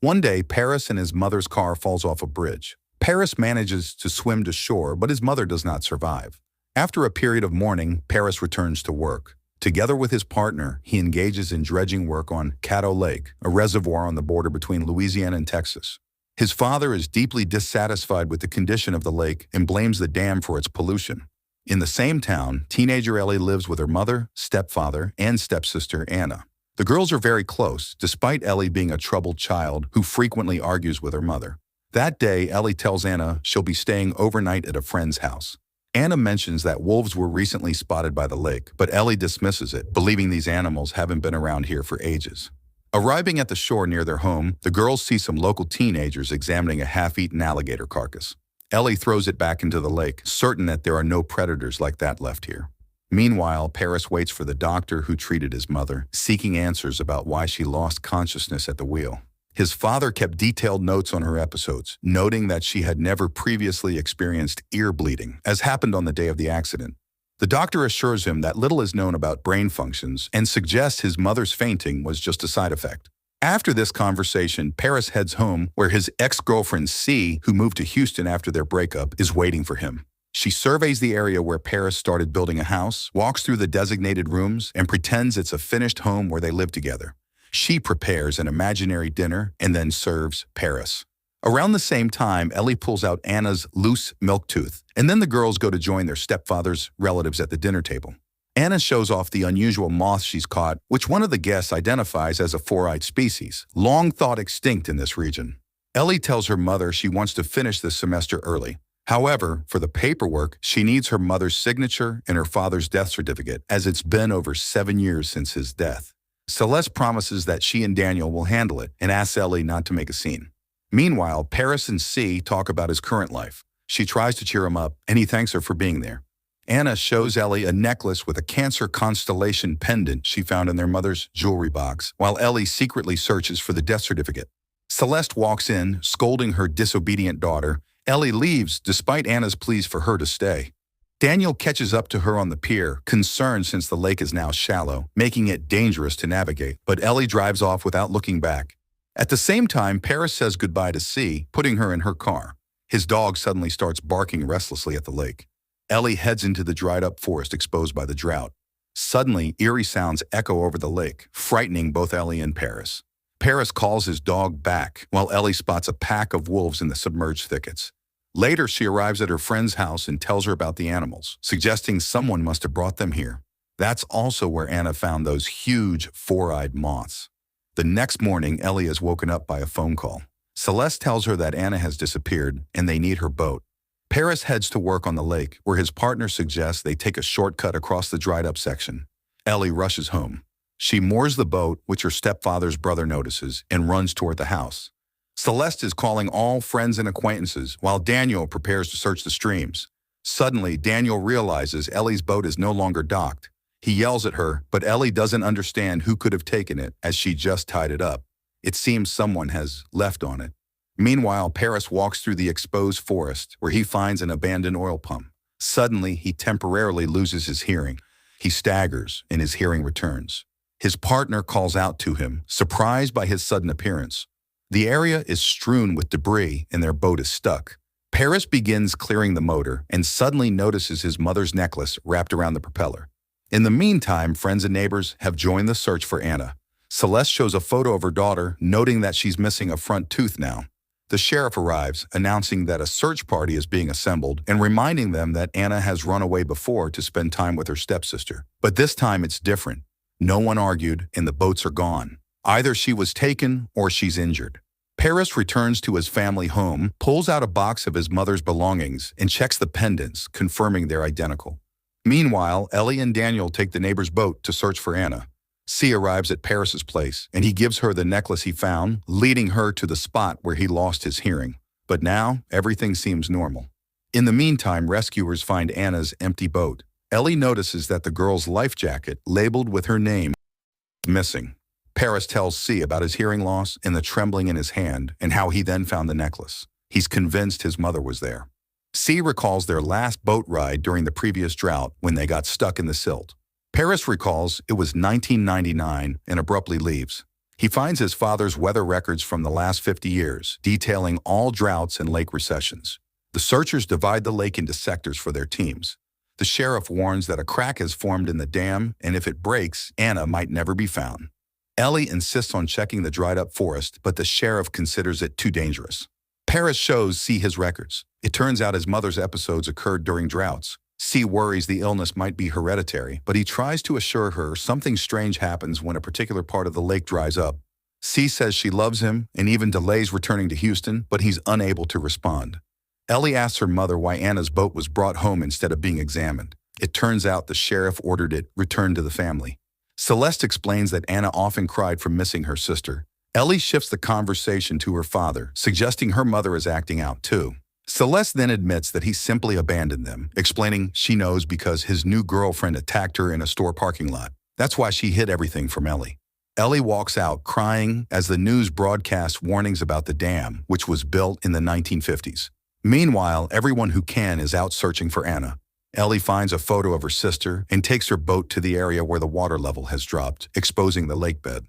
One day, Paris and his mother's car falls off a bridge. Paris manages to swim to shore, but his mother does not survive. After a period of mourning, Paris returns to work. Together with his partner, he engages in dredging work on Caddo Lake, a reservoir on the border between Louisiana and Texas. His father is deeply dissatisfied with the condition of the lake and blames the dam for its pollution. In the same town, teenager Ellie lives with her mother, stepfather, and stepsister Anna. The girls are very close, despite Ellie being a troubled child who frequently argues with her mother. That day, Ellie tells Anna she'll be staying overnight at a friend's house. Anna mentions that wolves were recently spotted by the lake, but Ellie dismisses it, believing these animals haven't been around here for ages. Arriving at the shore near their home, the girls see some local teenagers examining a half-eaten alligator carcass. Ellie throws it back into the lake, certain that there are no predators like that left here. Meanwhile, Paris waits for the doctor who treated his mother, seeking answers about why she lost consciousness at the wheel. His father kept detailed notes on her episodes, noting that she had never previously experienced ear bleeding, as happened on the day of the accident. The doctor assures him that little is known about brain functions and suggests his mother's fainting was just a side effect. After this conversation, Paris heads home where his ex-girlfriend C, who moved to Houston after their breakup, is waiting for him. She surveys the area where Paris started building a house, walks through the designated rooms, and pretends it's a finished home where they live together. She prepares an imaginary dinner and then serves Paris. Around the same time, Ellie pulls out Anna's loose milk tooth, and then the girls go to join their stepfather's relatives at the dinner table. Anna shows off the unusual moth she's caught, which one of the guests identifies as a four-eyed species, long thought extinct in this region. Ellie tells her mother she wants to finish this semester early. However, for the paperwork, she needs her mother's signature and her father's death certificate, as it's been over 7 years since his death. Celeste promises that she and Daniel will handle it and asks Ellie not to make a scene. Meanwhile, Paris and C talk about his current life. She tries to cheer him up, and he thanks her for being there. Anna shows Ellie a necklace with a Cancer constellation pendant she found in their mother's jewelry box, while Ellie secretly searches for the death certificate. Celeste walks in, scolding her disobedient daughter. Ellie leaves, despite Anna's pleas for her to stay. Daniel catches up to her on the pier, concerned since the lake is now shallow, making it dangerous to navigate, but Ellie drives off without looking back. At the same time, Paris says goodbye to C, putting her in her car. His dog suddenly starts barking restlessly at the lake. Ellie heads into the dried-up forest exposed by the drought. Suddenly, eerie sounds echo over the lake, frightening both Ellie and Paris. Paris calls his dog back, while Ellie spots a pack of wolves in the submerged thickets. Later, she arrives at her friend's house and tells her about the animals, suggesting someone must have brought them here. That's also where Anna found those huge, four-eyed moths. The next morning, Ellie is woken up by a phone call. Celeste tells her that Anna has disappeared and they need her boat. Paris heads to work on the lake, where his partner suggests they take a shortcut across the dried-up section. Ellie rushes home. She moors the boat, which her stepfather's brother notices, and runs toward the house. Celeste is calling all friends and acquaintances, while Daniel prepares to search the streams. Suddenly, Daniel realizes Ellie's boat is no longer docked. He yells at her, but Ellie doesn't understand who could have taken it, as she just tied it up. It seems someone has left on it. Meanwhile, Paris walks through the exposed forest, where he finds an abandoned oil pump. Suddenly, he temporarily loses his hearing. He staggers, and his hearing returns. His partner calls out to him, surprised by his sudden appearance. The area is strewn with debris, and their boat is stuck. Paris begins clearing the motor and suddenly notices his mother's necklace wrapped around the propeller. In the meantime, friends and neighbors have joined the search for Anna. Celeste shows a photo of her daughter, noting that she's missing a front tooth now. The sheriff arrives, announcing that a search party is being assembled and reminding them that Anna has run away before to spend time with her stepsister. But this time it's different. No one argued, and the boats are gone. Either she was taken or she's injured. Paris returns to his family home, pulls out a box of his mother's belongings, and checks the pendants, confirming they're identical. Meanwhile, Ellie and Daniel take the neighbor's boat to search for Anna. C arrives at Paris's place, and he gives her the necklace he found, leading her to the spot where he lost his hearing. But now, everything seems normal. In the meantime, rescuers find Anna's empty boat. Ellie notices that the girl's life jacket, labeled with her name, is missing. Paris tells C about his hearing loss and the trembling in his hand, and how he then found the necklace. He's convinced his mother was there. C recalls their last boat ride during the previous drought when they got stuck in the silt. Paris recalls it was 1999 and abruptly leaves. He finds his father's weather records from the last 50 years, detailing all droughts and lake recessions. The searchers divide the lake into sectors for their teams. The sheriff warns that a crack has formed in the dam, and if it breaks, Anna might never be found. Ellie insists on checking the dried-up forest, but the sheriff considers it too dangerous. Paris shows C his records. It turns out his mother's episodes occurred during droughts. C worries the illness might be hereditary, but he tries to assure her something strange happens when a particular part of the lake dries up. C says she loves him and even delays returning to Houston, but he's unable to respond. Ellie asks her mother why Anna's boat was brought home instead of being examined. It turns out the sheriff ordered it returned to the family. Celeste explains that Anna often cried for missing her sister. Ellie shifts the conversation to her father, suggesting her mother is acting out too. Celeste then admits that he simply abandoned them, explaining she knows because his new girlfriend attacked her in a store parking lot. That's why she hid everything from Ellie. Ellie walks out crying as the news broadcasts warnings about the dam, which was built in the 1950s. Meanwhile, everyone who can is out searching for Anna. Ellie finds a photo of her sister and takes her boat to the area where the water level has dropped, exposing the lake bed.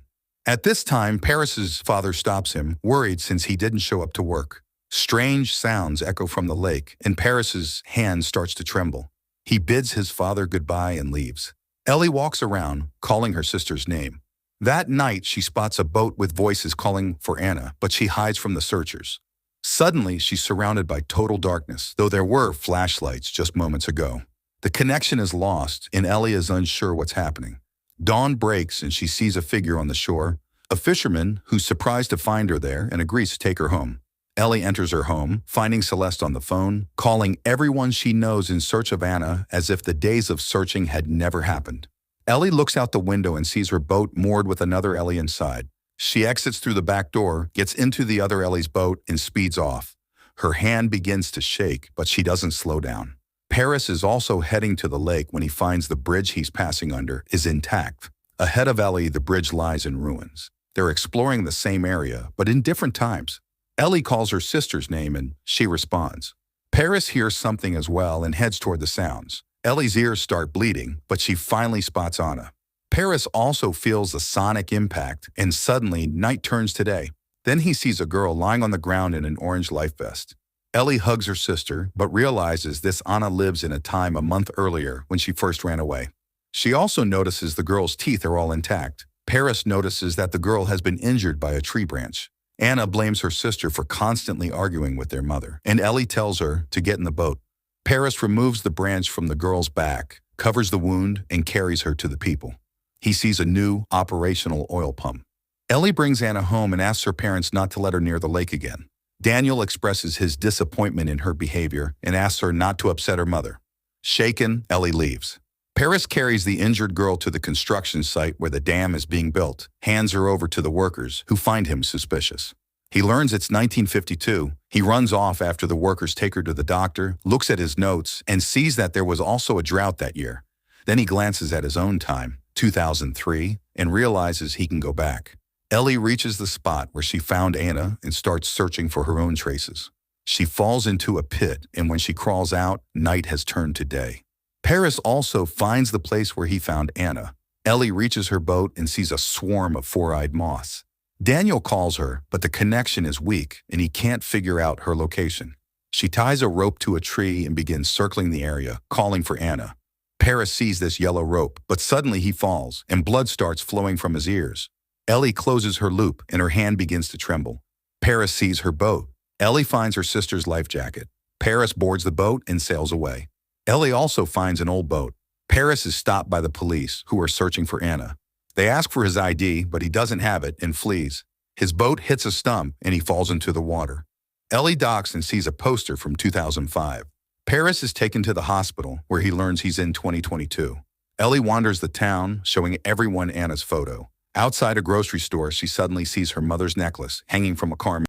At this time, Paris's father stops him, worried since he didn't show up to work. Strange sounds echo from the lake, and Paris's hand starts to tremble. He bids his father goodbye and leaves. Ellie walks around, calling her sister's name. That night, she spots a boat with voices calling for Anna, but she hides from the searchers. Suddenly, she's surrounded by total darkness, though there were flashlights just moments ago. The connection is lost, and Ellie is unsure what's happening. Dawn breaks, and she sees a figure on the shore, a fisherman who's surprised to find her there and agrees to take her home. Ellie enters her home, finding Celeste on the phone, calling everyone she knows in search of Anna as if the days of searching had never happened. Ellie looks out the window and sees her boat moored with another Ellie inside. She exits through the back door, gets into the other Ellie's boat, and speeds off. Her hand begins to shake, but she doesn't slow down. Paris is also heading to the lake when he finds the bridge he's passing under is intact. Ahead of Ellie, the bridge lies in ruins. They're exploring the same area, but in different times. Ellie calls her sister's name and she responds. Paris hears something as well and heads toward the sounds. Ellie's ears start bleeding, but she finally spots Anna. Paris also feels the sonic impact, and suddenly night turns to day. Then he sees a girl lying on the ground in an orange life vest. Ellie hugs her sister, but realizes this Anna lives in a time a month earlier when she first ran away. She also notices the girl's teeth are all intact. Paris notices that the girl has been injured by a tree branch. Anna blames her sister for constantly arguing with their mother, and Ellie tells her to get in the boat. Paris removes the branch from the girl's back, covers the wound, and carries her to the people. He sees a new, operational oil pump. Ellie brings Anna home and asks her parents not to let her near the lake again. Daniel expresses his disappointment in her behavior and asks her not to upset her mother. Shaken, Ellie leaves. Paris carries the injured girl to the construction site where the dam is being built, hands her over to the workers, who find him suspicious. He learns it's 1952. He runs off after the workers take her to the doctor, looks at his notes, and sees that there was also a drought that year. Then he glances at his own time, 2003, and realizes he can go back. Ellie reaches the spot where she found Anna and starts searching for her own traces. She falls into a pit, and when she crawls out, night has turned to day. Paris also finds the place where he found Anna. Ellie reaches her boat and sees a swarm of four-eyed moths. Daniel calls her, but the connection is weak, and he can't figure out her location. She ties a rope to a tree and begins circling the area, calling for Anna. Paris sees this yellow rope, but suddenly he falls, and blood starts flowing from his ears. Ellie closes her loop, and her hand begins to tremble. Paris sees her boat. Ellie finds her sister's life jacket. Paris boards the boat and sails away. Ellie also finds an old boat. Paris is stopped by the police, who are searching for Anna. They ask for his ID, but he doesn't have it and flees. His boat hits a stump, and he falls into the water. Ellie docks and sees a poster from 2005. Paris is taken to the hospital, where he learns he's in 2022. Ellie wanders the town, showing everyone Anna's photo. Outside a grocery store, she suddenly sees her mother's necklace hanging from a car,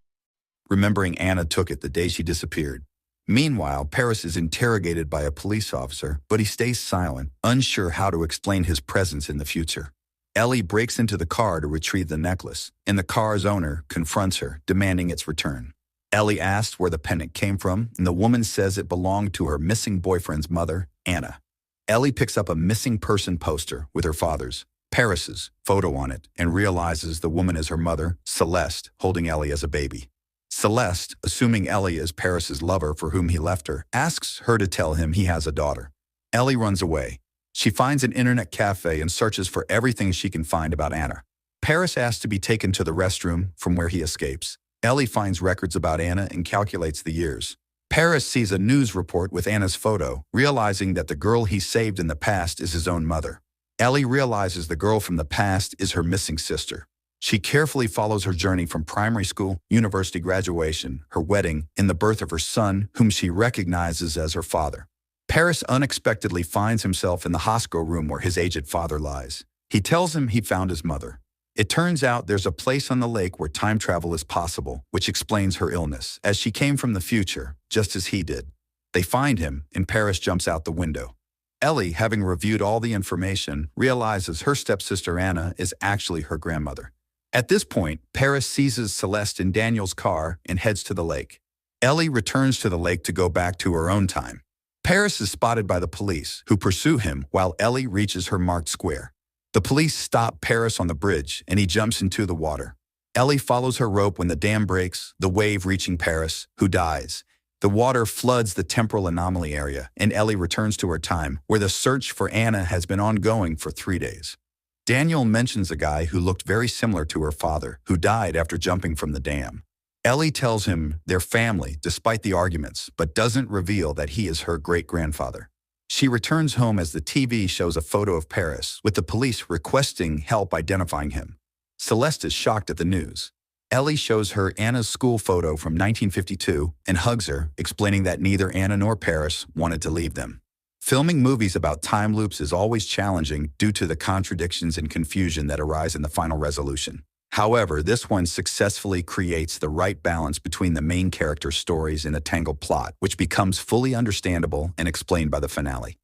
remembering Anna took it the day she disappeared. Meanwhile, Paris is interrogated by a police officer, but he stays silent, unsure how to explain his presence in the future. Ellie breaks into the car to retrieve the necklace, and the car's owner confronts her, demanding its return. Ellie asks where the pendant came from, and the woman says it belonged to her missing boyfriend's mother, Anna. Ellie picks up a missing person poster with her father's. Paris's photo on it and realizes the woman is her mother, Celeste, holding Ellie as a baby. Celeste, assuming Ellie is Paris's lover for whom he left her, asks her to tell him he has a daughter. Ellie runs away. She finds an internet cafe and searches for everything she can find about Anna. Paris asks to be taken to the restroom from where he escapes. Ellie finds records about Anna and calculates the years. Paris sees a news report with Anna's photo, realizing that the girl he saved in the past is his own mother. Ellie realizes the girl from the past is her missing sister. She carefully follows her journey from primary school, university graduation, her wedding, and the birth of her son, whom she recognizes as her father. Paris unexpectedly finds himself in the hospital room where his aged father lies. He tells him he found his mother. It turns out there's a place on the lake where time travel is possible, which explains her illness, as she came from the future, just as he did. They find him, and Paris jumps out the window. Ellie, having reviewed all the information, realizes her stepsister Anna is actually her grandmother. At this point, Paris seizes Celeste in Daniel's car and heads to the lake. Ellie returns to the lake to go back to her own time. Paris is spotted by the police, who pursue him while Ellie reaches her marked square. The police stop Paris on the bridge, and he jumps into the water. Ellie follows her rope when the dam breaks, the wave reaching Paris, who dies. The water floods the temporal anomaly area, and Ellie returns to her time, where the search for Anna has been ongoing for 3 days. Daniel mentions a guy who looked very similar to her father, who died after jumping from the dam. Ellie tells him they're family, despite the arguments, but doesn't reveal that he is her great-grandfather. She returns home as the TV shows a photo of Paris, with the police requesting help identifying him. Celeste is shocked at the news. Ellie shows her Anna's school photo from 1952 and hugs her, explaining that neither Anna nor Paris wanted to leave them. Filming movies about time loops is always challenging due to the contradictions and confusion that arise in the final resolution. However, this one successfully creates the right balance between the main character's stories and a tangled plot, which becomes fully understandable and explained by the finale.